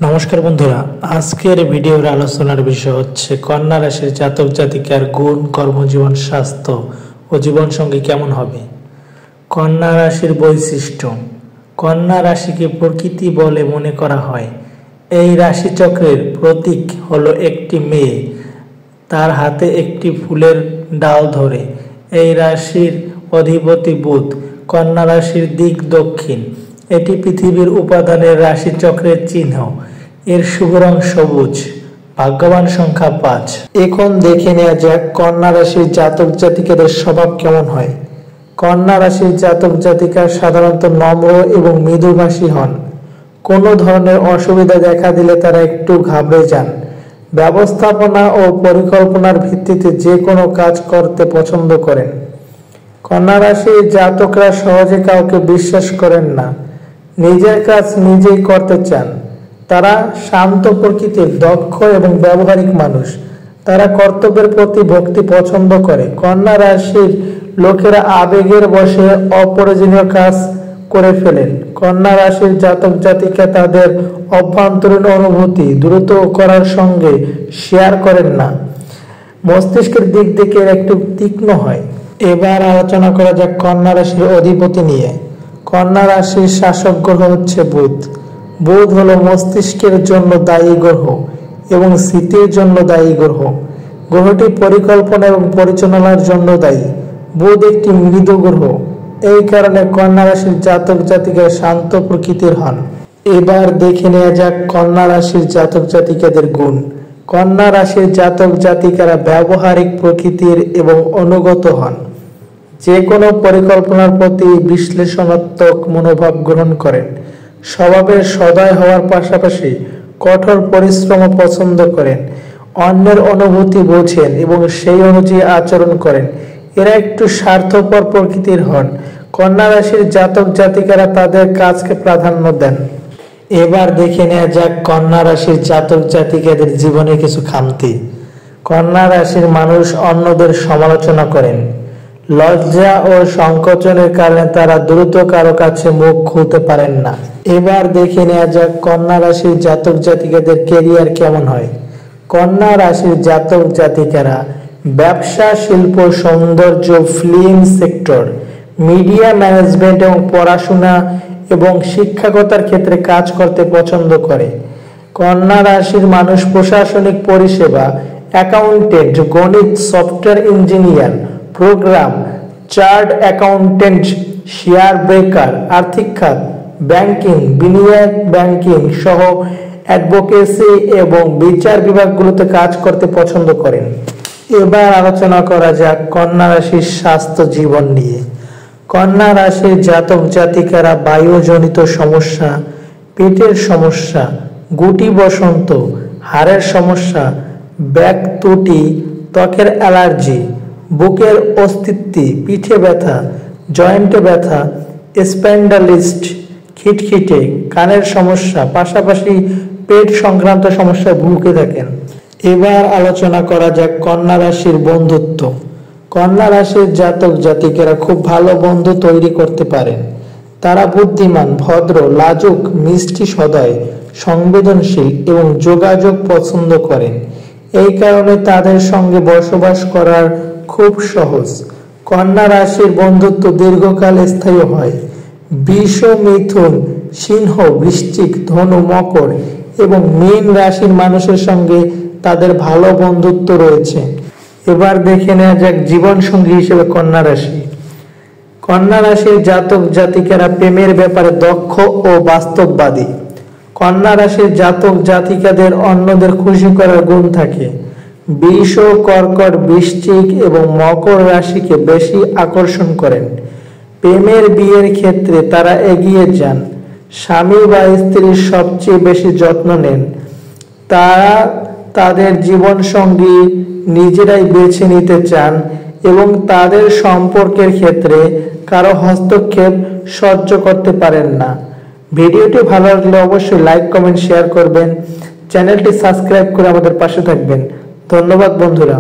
নমস্কার বন্ধুরা, আজকের ভিডিওর আলোচনার বিষয় হচ্ছে কন্যা রাশির জাতক জাতিকার গুণ, কর্মজীবন, স্বাস্থ্য ও জীবনসঙ্গী কেমন হবে। কন্যা রাশির বৈশিষ্ট্য। কন্যা রাশিকে প্রকৃতি বলে মনে করা হয়। এই রাশিচক্রের প্রতীক হলো একটি মেয়ে, তার হাতে একটি ফুলের ডাল ধরে। এই রাশির অধিপতি বুধ। কন্যা রাশির দিক দক্ষিণ। এটি পৃথিবীর উপাদানের রাশিচক্রের চিহ্ন। এর শুভ রং সবুজ। ভাগ্যবান সংখ্যা 5। এখন দেখে নেওয়া যাক কন্যা রাশির জাতক জাতিকাদের স্বভাব কেমন হয়। কন্যা রাশির জাতক জাতিকা সাধারণত নম্র এবং মৃদুভাষী হন। কোনো ধরনের অসুবিধা দেখা দিলে তারা একটু ঘাবড়ে যান। ব্যবস্থাপনা ও পরিকল্পনার ভিত্তিতে যে কোনো কাজ করতে পছন্দ করেন। কন্যা রাশির জাতকরা সহজে কাউকে বিশ্বাস করেন না, নিজের কাজ নিজেই করতে চান। তারা শান্ত প্রকৃতির, দক্ষ এবং ব্যবহারিক মানুষ। তারা কর্তব্যের প্রতি ভক্তি পছন্দ করে। কন্যা রাশির লোকেরা আবেগের বশে অপ্রয়োজনীয় কাজ করে ফেলেন। কন্যা রাশির জাতক জাতিকা তাদের অভ্যন্তরীণ অনুভূতি দ্রুত করার সঙ্গে শেয়ার করেন না। মস্তিষ্কের দিক থেকে একটু তীক্ষ্ণ হয়। এবার আলোচনা করা যাক কন্যা রাশির অধিপতি নিয়ে। কন্যা রাশির শাসক গ্রহ হচ্ছে বুধ। বুধ হলো মস্তিষ্কের জন্য দায়ী গ্রহ এবং স্মৃতির জন্য দায়ী গ্রহ। গ্রহটি পরিকল্পনা এবং পরিচালনার জন্য দায়ী। বুধ একটি মৃদু গ্রহ। এই কারণে কন্যা রাশির জাতক জাতিকা শান্ত প্রকৃতির হন। এবার দেখে নেওয়া যাক কন্যা রাশির জাতক জাতিকাদের গুণ। কন্যা রাশির জাতক জাতিকারা ব্যবহারিক প্রকৃতির এবং অনুগত হন। যে কোনো পরিকল্পনার প্রতি বিশ্লেষণাত্মক মনোভাব গ্রহণ করেন। স্বভাবের সদয় হওয়ার পাশাপাশি কঠোর পরিশ্রম পছন্দ করেন। অন্যের অনুভূতি বোঝেন এবং সেই অনুযায়ী আচরণ করেন। এরা একটু স্বার্থপর প্রকৃতির হন। কন্যা রাশির জাতক জাতিকারা তাদের কাজকে প্রাধান্য দেন। এবার দেখে নেওয়া যাক কন্যা রাশির জাতক জাতিকাদের জীবনে কিছু খামতি। কন্যা রাশির মানুষ অন্যদের সমালোচনা করেন। লজ্জা ও সংকোচনের কারণে তারা দ্রুত কারো কাছে মুখ খুলতে পারেন না। এবার দেখে নেওয়া যাক কন্যা রাশির জাতক জাতিকাদের কেরিয়ার কেমন হয়। কন্যা রাশির জাতক জাতিকারা ব্যবসা, শিল্প, সৌন্দর্য, ফিল্ম সেক্টর, মিডিয়া ম্যানেজমেন্ট এবং পড়াশোনা এবং শিক্ষকতার ক্ষেত্রে কাজ করতে পছন্দ করে। কন্যা রাশির মানুষ প্রশাসনিক পরিষেবা, অ্যাকাউন্টেন্ট, গণিত, software engineer, program, chart accountant, share broker, আর্থিক খাত, ব্যাংকিং, বিনিয়োগ ব্যাংকিং সহ অ্যাডভোকেসি এবং বিচার বিভাগগুলোতে কাজ করতে পছন্দ করেন। এবার আলোচনা করা যাক কন্যা রাশির স্বাস্থ্য জীবন নিয়ে। কন্যা রাশির জাতক জাতিকারা বায়ুজনিত সমস্যা, পেটের সমস্যা, গুটি বসন্ত, হাড়ের সমস্যা, ব্যাক ত্রুটি, ত্বকের অ্যালার্জি, বুকের অস্তিত্ব, পিঠে ব্যথা, জয়েন্টে ব্যথা, স্প্যান্ডালিস্ট, খিটখিটে, কানের সমস্যা, পাশাপাশি পেট সংক্রান্ত সমস্যায় ভুগে থাকেন। এবার আলোচনা করা যাক কন্যা রাশির বন্ধুত্ব। কন্যা রাশির জাতক জাতিকেরা খুব ভালো বন্ধু তৈরি করতে পারেন। তারা বুদ্ধিমান, ভদ্র, লাজুক, মিষ্টি সদয়, সংবেদনশীল এবং যোগাযোগ পছন্দ করেন। এই কারণে তাদের সঙ্গে বসবাস করার খুব সহজ। কন্যা রাশির বন্ধুত্ব দীর্ঘকাল স্থায়ী হয়। বৃষ, মিথুন, সিংহ, বৃশ্চিক, ধনু, মকর এবং মীন রাশির মানুষের সঙ্গে তাদের ভালো বন্ধুত্ব রয়েছে। এবার দেখে নেওয়া যাক জীবন সঙ্গী হিসেবে কন্যা রাশি। কন্যা রাশির জাতক জাতিকারা প্রেমের ব্যাপারে দক্ষ ও বাস্তববাদী। কন্যা রাশির জাতক জাতিকাদের অন্যদের খুশি করার গুণ থাকে। বৃষ, কর্কট, বৃশ্চিক এবং মকর রাশিকে বেশি আকর্ষণ করেন। প্রেমের বিয়ের ক্ষেত্রে তারা এগিয়ে যান। স্বামী বা স্ত্রীর সবচেয়ে বেশি যত্ন নেন। তারা তাদের জীবন সঙ্গী নিজেরাই বেছে নিতে চান এবং তাদের সম্পর্কের ক্ষেত্রে কারো হস্তক্ষেপ সহ্য করতে পারেন না। ভিডিওটি ভালো লাগলে অবশ্যই লাইক, কমেন্ট, শেয়ার করবেন। চ্যানেলটি সাবস্ক্রাইব করে আমাদের পাশে থাকবেন। ধন্যবাদ বন্ধুরা।